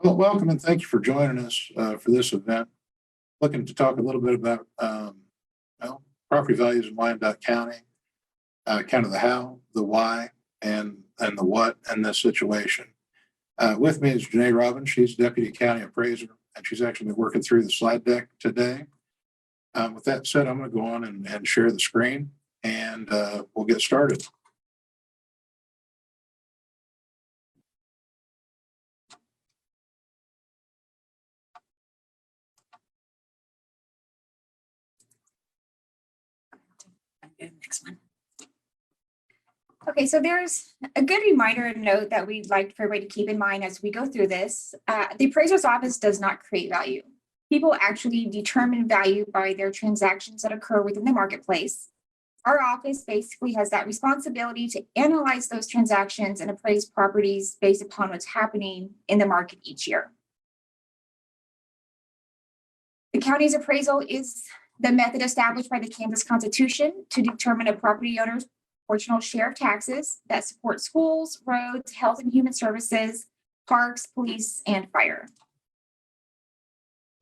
Well, welcome and thank you for joining us for this event. Looking to talk a little bit about property values in Wyandotte County, kind of the how, the why, and the what in this situation. With me is Janae Robbins. She's Deputy County Appraiser, and she's actually been working through the slide deck today. With that said, I'm going to go on and share the screen, and we'll get started. Next one. Okay, so there's a good reminder and note that we'd like for everybody to keep in mind as we go through this. The Appraiser's Office does not create value. People actually determine value by their transactions that occur within the marketplace. Our office basically has that responsibility to analyze those transactions and appraise properties based upon what's happening in the market each year. The county's appraisal is the method established by the Kansas Constitution to determine a property owner's proportional share of taxes that support schools, roads, health and human services, parks, police, and fire.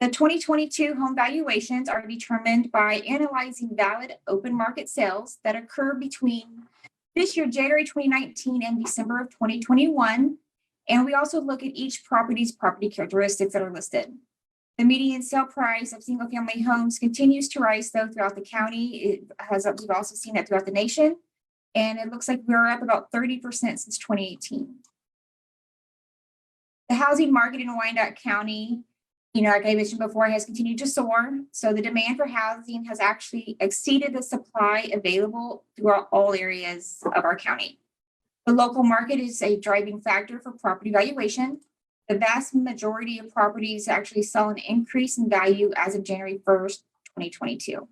The 2022 home valuations are determined by analyzing valid open market sales that occur between this year, January 2019 and December of 2021. And we also look at each property's property characteristics that are listed. The median sale price of single-family homes continues to rise, though, throughout the county. We've also seen that throughout the nation, and it looks like we're up about 30% since 2018. The housing market in Wyandotte County, like I mentioned before, has continued to soar. So the demand for housing has actually exceeded the supply available throughout all areas of our county. The local market is a driving factor for property valuation. The vast majority of properties actually saw an increase in value as of January 1st, 2022.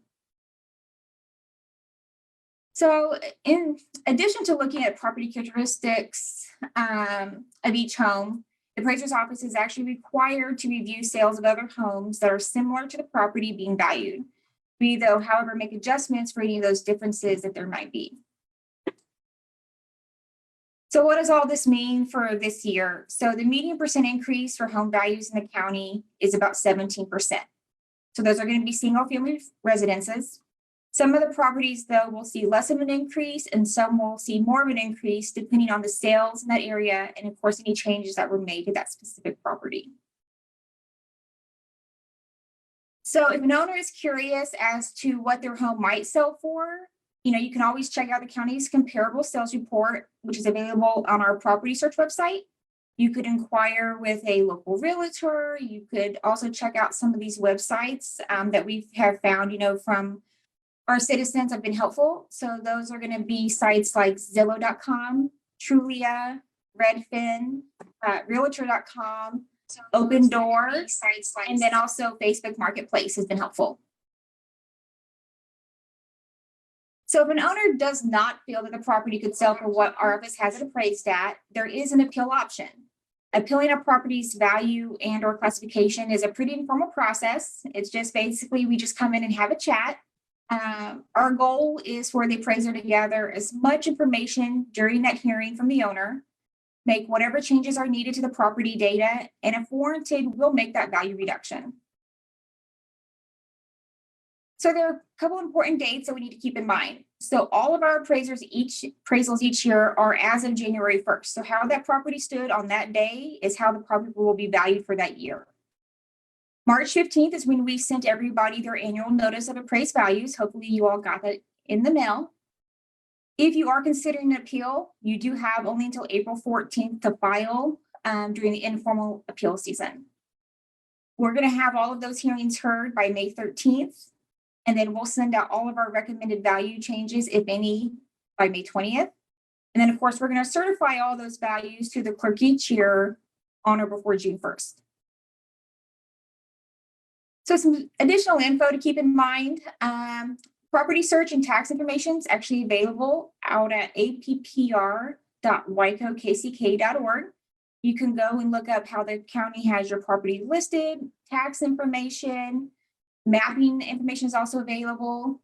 So in addition to looking at property characteristics of each home, the Appraiser's Office is actually required to review sales of other homes that are similar to the property being valued. We, though, however, make adjustments for any of those differences that there might be. So what does all this mean for this year? So the median percent increase for home values in the county is about 17%. So those are going to be single family residences. Some of the properties, though, will see less of an increase, and some will see more of an increase depending on the sales in that area and, of course, any changes that were made to that specific property. So if an owner is curious as to what their home might sell for, you can always check out the county's comparable sales report, which is available on our property search website. You could inquire with a local realtor. You could also check out some of these websites that we have found, from our citizens have been helpful. So those are going to be sites like Zillow.com, Trulia, Redfin, Realtor.com, Open Door, and then also Facebook Marketplace has been helpful. So if an owner does not feel that the property could sell for what our office has it appraised at, there is an appeal option. Appealing a property's value and or classification is a pretty informal process. It's just basically we just come in and have a chat. Our goal is for the appraiser to gather as much information during that hearing from the owner, make whatever changes are needed to the property data, and if warranted, we'll make that value reduction. So there are a couple important dates that we need to keep in mind. So all of our appraisals each year are as of January 1st. So how that property stood on that day is how the property will be valued for that year. March 15th is when we sent everybody their annual notice of appraised values. Hopefully you all got that in the mail. If you are considering an appeal, you do have only until April 14th to file during the informal appeal season. We're going to have all of those hearings heard by May 13th. And then we'll send out all of our recommended value changes, if any, by May 20th. And then, of course, we're going to certify all those values to the clerk each year on or before June 1st. So some additional info to keep in mind. Property search and tax information is actually available out at appr.wicokck.org. You can go and look up how the county has your property listed, tax information, mapping information is also available.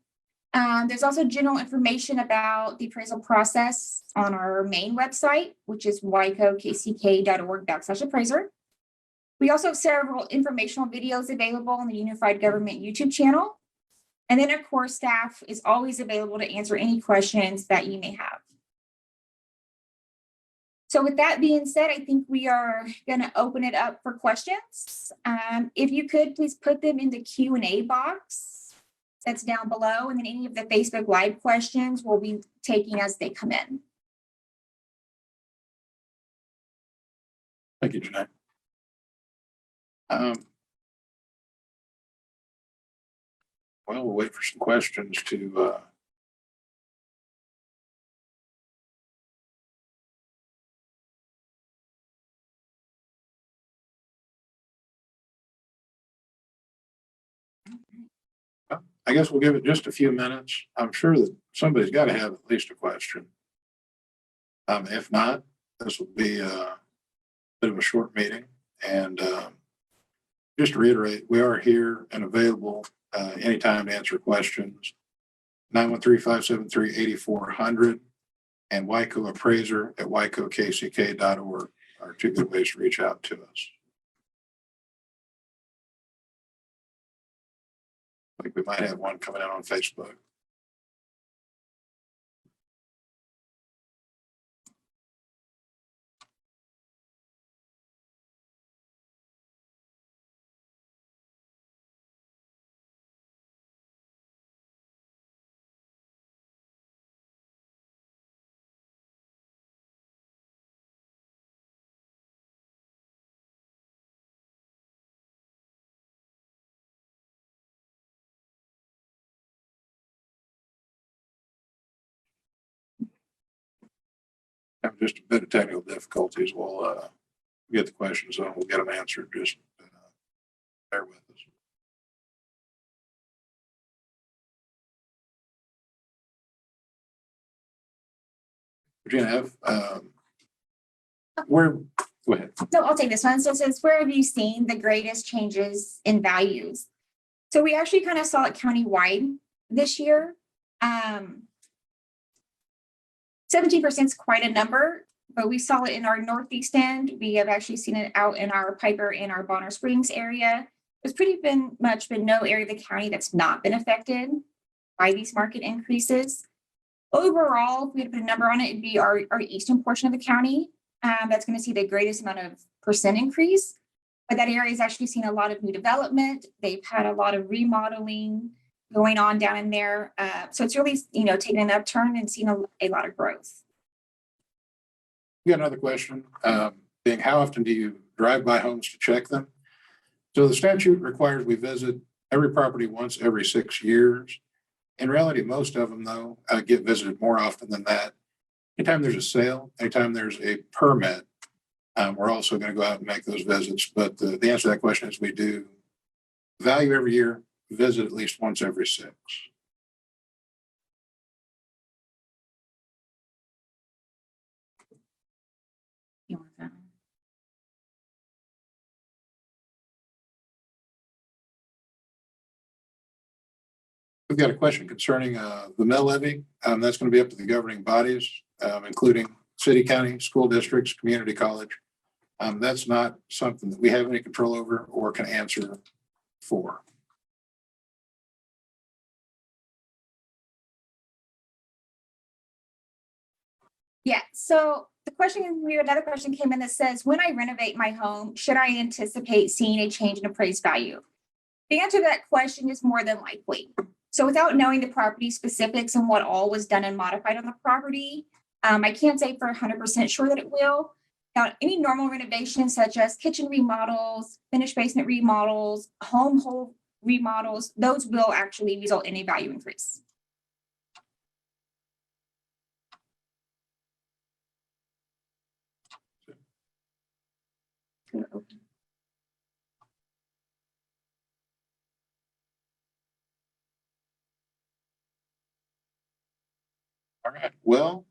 There's also general information about the appraisal process on our main website, which is wicokck.org/appraiser. We also have several informational videos available on the Unified Government YouTube channel. And then, of course, staff is always available to answer any questions that you may have. So with that being said, I think we are going to open it up for questions. If you could, please put them in the Q&A box that's down below, and then any of the Facebook Live questions we'll be taking as they come in. Thank you, Janae. Well, we'll wait for some questions to I guess we'll give it just a few minutes. I'm sure that somebody's got to have at least a question. If not, this will be a bit of a short meeting. And just to reiterate, we are here and available anytime to answer questions. 913-573-8400 and Wyco Appraiser at wykokck.org are two good ways to reach out to us. I think we might have one coming out on Facebook. Have just a bit of technical difficulties. We'll get the questions and we'll get them answered. Just bear with us. Virginia, go ahead. No, I'll take this one. So it says, where have you seen the greatest changes in values? So we actually kind of saw it countywide this year. 17% is quite a number, but we saw it in our Northeast end. We have actually seen it out in our Piper and our Bonner Springs area. There's pretty much been no area of the county that's not been affected by these market increases. Overall, if we had to put a number on it, it'd be our eastern portion of the county. That's going to see the greatest amount of percent increase. But that area has actually seen a lot of new development. They've had a lot of remodeling going on down in there. So it's really, taken an upturn and seen a lot of growth. We got another question, being how often do you drive by homes to check them? So the statute requires we visit every property once every 6 years. In reality, most of them, though, get visited more often than that. Anytime there's a sale, anytime there's a permit, we're also going to go out and make those visits. But the answer to that question is we do value every year, visit at least once every 6. You want that? We've got a question concerning the mill levy. That's going to be up to the governing bodies, including city, county, school districts, community college. That's not something that we have any control over or can answer for. Yeah, so another question came in that says, when I renovate my home, should I anticipate seeing a change in appraised value? The answer to that question is more than likely. So without knowing the property specifics and what all was done and modified on the property, I can't say for 100% sure that it will. Now, any normal renovations such as kitchen remodels, finished basement remodels, home remodels, those will actually result in a value increase. All right. Well,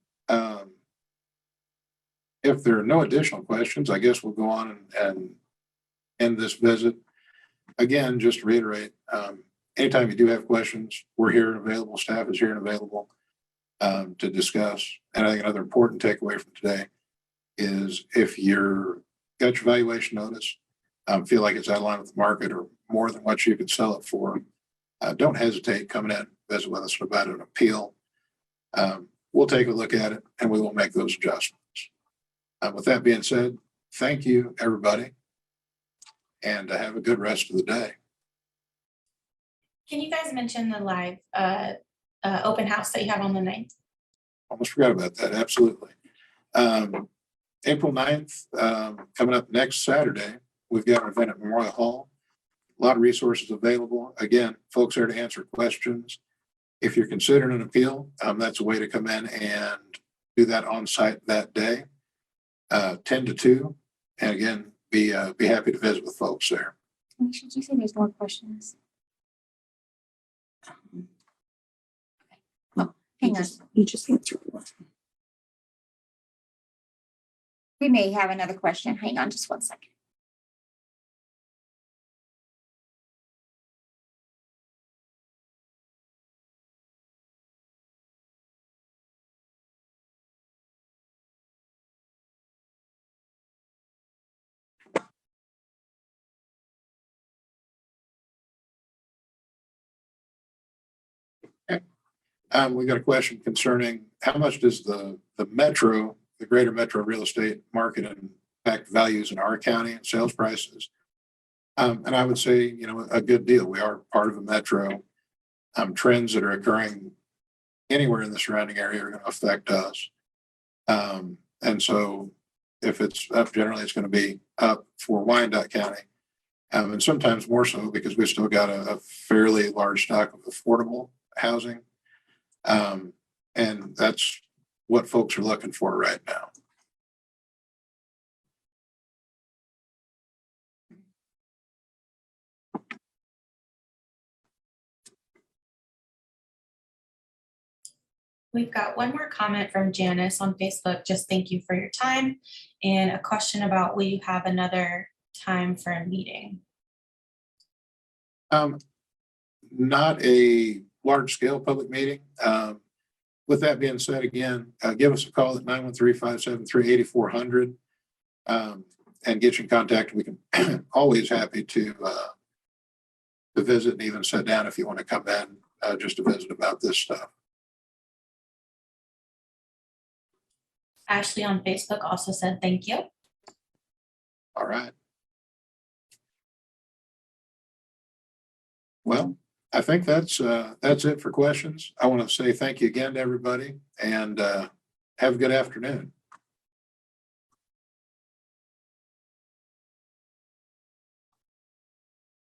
if there are no additional questions, I guess we'll go on and end this visit. Again, just to reiterate, anytime you do have questions, we're here and available. Staff is here and available to discuss. And I think another important takeaway from today is if you're got your valuation notice, feel like it's out of line with the market or more than what you could sell it for, don't hesitate coming in, visit with us about an appeal. We'll take a look at it and we will make those adjustments. With that being said, thank you, everybody, and have a good rest of the day. Can you guys mention the live open house that you have on the 9th? Almost forgot about that. Absolutely. April 9th, coming up next Saturday, we've got an event at Memorial Hall. A lot of resources available. Again, folks there to answer questions. If you're considering an appeal, that's a way to come in and do that on site that day, 10 to 2. And again, be happy to visit with folks there. Should you say there's more questions? Oh, Hang on. you just answered one. We may have another question. Hang on just one second. We got a question concerning how much does the metro, the greater metro real estate market impact values in our county and sales prices? And I would say, a good deal. We are part of a metro. Trends that are occurring anywhere in the surrounding area are going to affect us. And so if it's up, generally it's going to be up for Wyandotte County. And sometimes more so because we've still got a fairly large stock of affordable housing. And that's what folks are looking for right now. We've got one more comment from Janice on Facebook. Just thank you for your time. And a question about, will you have another time for a meeting? Not a large scale public meeting. With that being said, again, give us a call at 913-573-8400 and get you in contact. We can always happy to visit and even sit down if you want to come in just to visit about this stuff. Ashley on Facebook also said thank you. All right. Well, I think that's it for questions. I want to say thank you again to everybody and have a good afternoon.